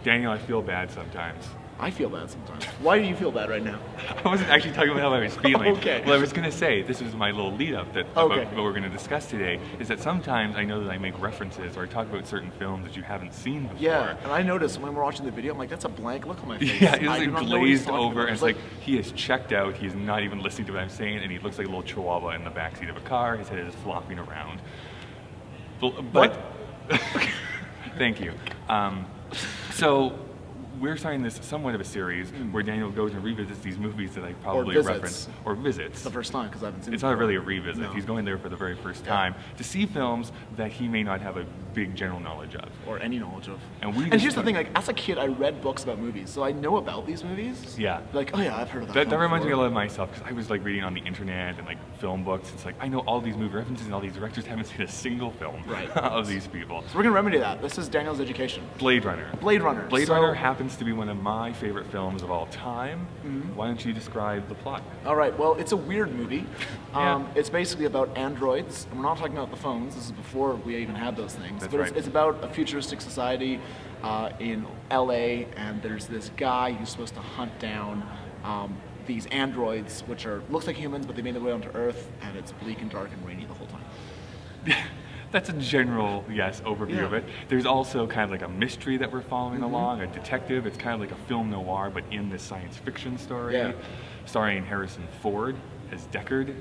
Daniel, I feel bad sometimes. I feel bad sometimes. Why do you feel bad right now? I wasn't actually talking about how I was feeling. Okay. Well, I was going to say, this is my little lead-up about what we're going to discuss today, is that sometimes I know that I make references or I talk about certain films that you haven't seen before. Yeah, and I noticed when we're watching the video, I'm like, that's a blank look on my face. Yeah, it's like know what he's glazed talking over, about. and it's like he is checked out, he's not even listening to what I'm saying, and he looks like a little chihuahua in the backseat of a car, his head is flopping around. But thank you. So we're starting this somewhat of a series where Daniel goes and revisits these movies that I probably referenced, or visits. The first time, because I haven't seen it. It's not really a revisit. No. He's going there for the very first time to see films that he may not have a big general knowledge of. Or any knowledge of. And here's the thing, like, as a kid, I read books about movies, so I know about these movies. Yeah. Like, oh yeah, I've heard of that. That reminds me a lot of myself, because I was like reading on the internet and like film books. It's like, I know all these movie references and all these directors, haven't seen a single film of these people. So we're going to remedy that. This is Daniel's education. Blade Runner. Blade Runner. Blade Runner happens to be one of my favorite films of all time. Why don't you describe the plot? All right, well, it's a weird movie. Yeah. It's basically about androids, and we're not talking about the phones. This is before we even had those things. That's but right. It's about a futuristic society in LA, and there's this guy who's supposed to hunt down these androids, which looks like humans, but they made their way onto Earth, and it's bleak and dark and rainy the whole time. That's a general, overview of it. There's also kind of like a mystery that we're following along, a detective. It's kind of like a film noir, but in this science fiction story, starring Harrison Ford as Deckard,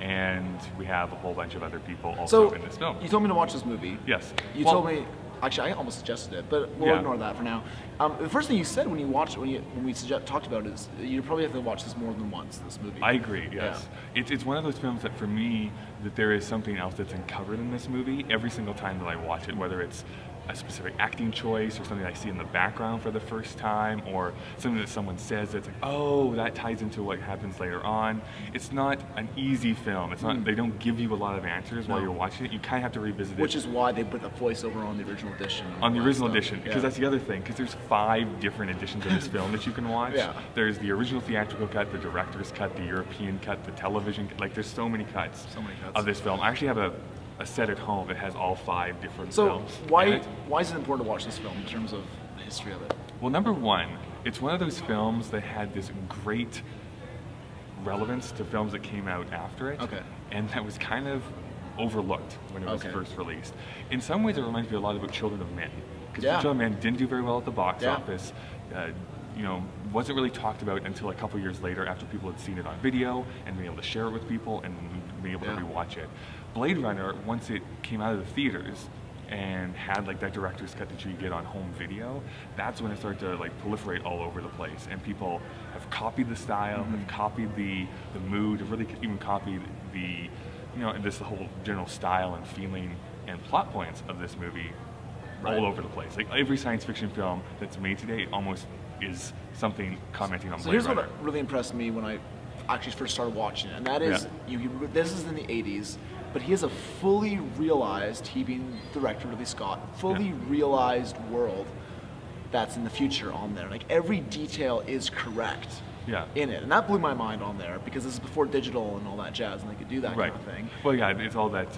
and we have a whole bunch of other people also in this film. You told me to watch this movie. Yes. You told me. Actually, I almost suggested it, but we'll ignore that for now. The first thing you said when we talked about it is you probably have to watch this more than once. This movie. I agree. Yes, it's one of those films that for me that there is something else that's uncovered in this movie every single time that I watch it, whether it's a specific acting choice or something I see in the background for the first time or something that someone says that's like, oh, that ties into what happens later on. It's not an easy film. It's not. They don't give you a lot of answers while you're watching it. You kind of have to revisit it. Which is why they put the voiceover on the original edition. On the original edition, because that's the other thing, because there's 5 different editions of this film that you can watch. There's the original theatrical cut, the director's cut, the European cut, the television cut. Like, there's so many cuts of this film. I actually have a set at home that has all 5 different films. So why is it important to watch this film in terms of the history of it? Well, number one, it's one of those films that had this great relevance to films that came out after it, and that was kind of overlooked when it was first released. In some ways, it reminds me a lot about Children of Men, because Children of Men didn't do very well at the box office. Wasn't really talked about until a couple years later after people had seen it on video and been able to share it with people and being able to rewatch it. Blade Runner, once it came out of the theaters and had like that director's cut that you get on home video, that's when it started to like proliferate all over the place, and people have copied the style, have copied the mood, have really even copied the the whole general style and feeling and plot points of this movie all over the place. Like every science fiction film that's made today almost is something commenting on Blade Runner. So here's what really impressed me when I actually first started watching it, and that is, this is in the 80s, but he has a fully realized, he being director Ridley Scott, fully realized world that's in the future on there. Like every detail is correct in it, and that blew my mind on there because this is before digital and all that jazz, and they could do that kind of thing. Well, it's all that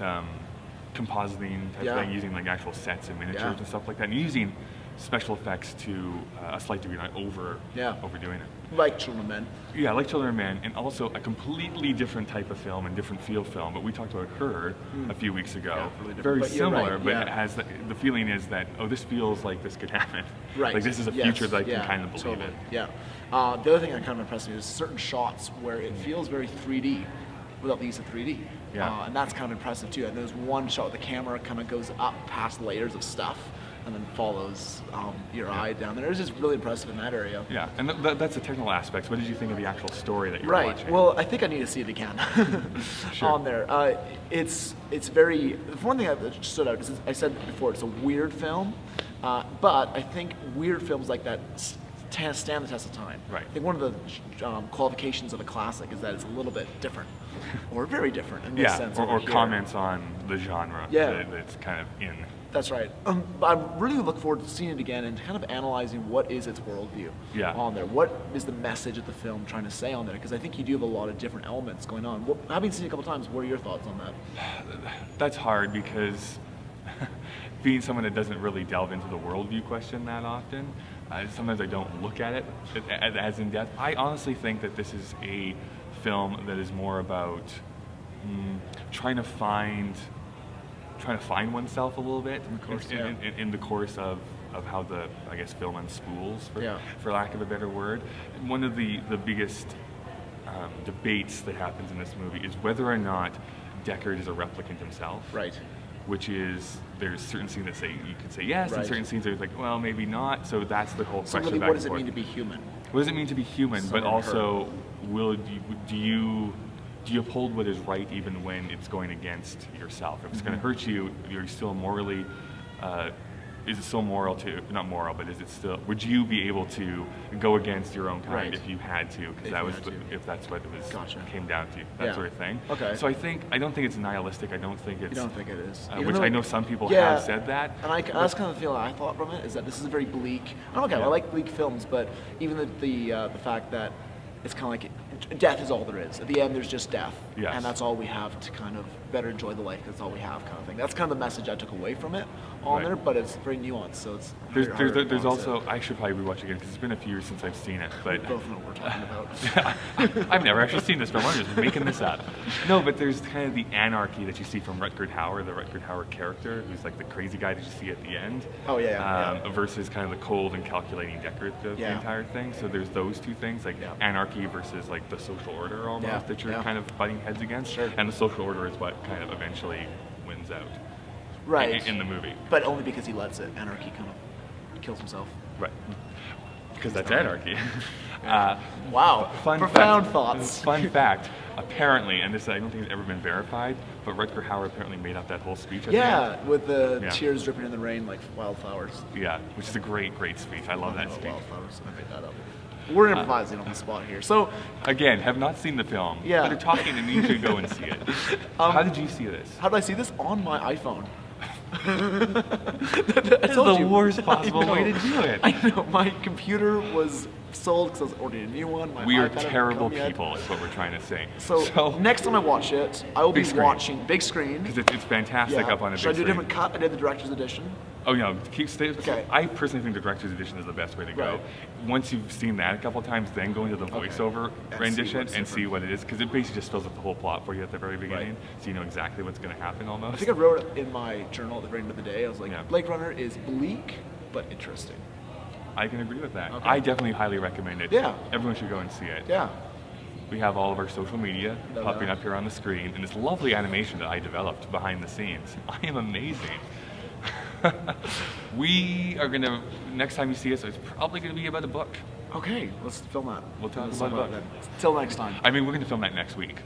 compositing type thing, using like actual sets and miniatures and stuff like that, and using special effects to a slight degree, not overdoing it. Like Children of Men. Yeah, like Children of Men, and also a completely different type of film and different feel film. But we talked about Her a few weeks ago. Really very similar, but it has the feeling is that, this feels like this could happen. Right. Like this is a future that I can kind of believe in. Yeah. The other thing that kind of impressed me is certain shots where it feels very 3D without the use of 3D. And that's kind of impressive too. And there's one shot where the camera kind of goes up past layers of stuff and then follows your eye down there. It's just really impressive in that area. Yeah, and that's the technical aspects. What did you think of the actual story that you're watching? Well, I think I need to see it again on there. It's very, the one thing that stood out is, I said before, it's a weird film, but I think weird films like that stand the test of time. Right. I think one of the qualifications of a classic is that it's a little bit different, or very different in this sense. Or comments on the genre that's kind of in. That's right. I really look forward to seeing it again and kind of analyzing what is its worldview on there. What is the message of the film trying to say on there? Because I think you do have a lot of different elements going on. Having seen it a couple times, what are your thoughts on that? That's hard because being someone that doesn't really delve into the worldview question that often, sometimes I don't look at it as in depth. I honestly think that this is a film that is more about trying to find oneself a little bit in the course of how the, I guess, film unspools, for lack of a better word. And one of the biggest debates that happens in this movie is whether or not Deckard is a replicant himself. Right. Which is, there's certain scenes that say you could say yes, and certain scenes that are like, well, maybe not. So that's the whole question. So really, what does it mean to be human? What does it mean to be human? But also, do you uphold what is right even when it's going against yourself? If it's going to hurt you, you're still morally. Is it still moral to, not moral, but is it still, would you be able to go against your own kind if you had to? Because that was, if that's what it was, came down to, that sort of thing. Okay. So I don't think it's nihilistic. I don't think it's. You don't think it is? Which I know some people have said that. And that's kind of the feeling I thought from it, is that this is a very bleak. I like bleak films, but even the fact that it's kind of like death is all there is. At the end, there's just death, and that's all we have to kind of better enjoy the life. That's all we have, kind of thing. That's kind of the message I took away from it on there, but it's very nuanced. So it's there's also, I should probably rewatch again because it's been a few years since I've seen it. But we both know what we're talking about. I've never actually seen this film. I'm just making this up. No, but there's kind of the anarchy that you see from Rutger Hauer, the Rutger Hauer character, who's like the crazy guy that you see at the end. Versus kind of the cold and calculating Deckard the entire thing. So there's those two things, like anarchy versus like the social order almost that you're kind of butting heads against. And the social order is what kind of eventually wins out. Right. In the movie. But only because he lets it. Anarchy kind of kills himself. Right. Because that's anarchy. Wow. Profound thoughts. Fun fact. Apparently, and this I don't think it's ever been verified, but Rutger Hauer apparently made up that whole speech. With the tears dripping in the rain like wildflowers. Yeah, which is a great speech. I love that speech. Wildflowers. I made that up. We're improvising on the spot here. So again, have not seen the film. Yeah. But are talking and you should go and see it. How did you see this? How did I see this? On my iPhone. That's the worst possible way to do it. I know. My computer was sold because I was ordering a new one. We are terrible people, is what we're trying to say. So next time I watch it, I will be watching big screen. Because it's fantastic up on a big screen. Should I do a different cut? I did the director's edition. Oh, no. I personally think the director's edition is the best way to go. Once you've seen that a couple times, then go into the voiceover rendition and see what it is. Because it basically just fills up the whole plot for you at the very beginning. So you know exactly what's going to happen almost. I think I wrote it in my journal at the very end of the day. I was like, Blade Runner is bleak, but interesting. I can agree with that. I definitely highly recommend it. Yeah. Everyone should go and see it. Yeah. We have all of our social media popping up here on the screen, and this lovely animation that I developed behind the scenes. I am amazing. We are going to, next time you see us, it's probably going to be about a book. Okay, let's film that. We'll talk about it then. Till next time. I mean, we're going to film that next week.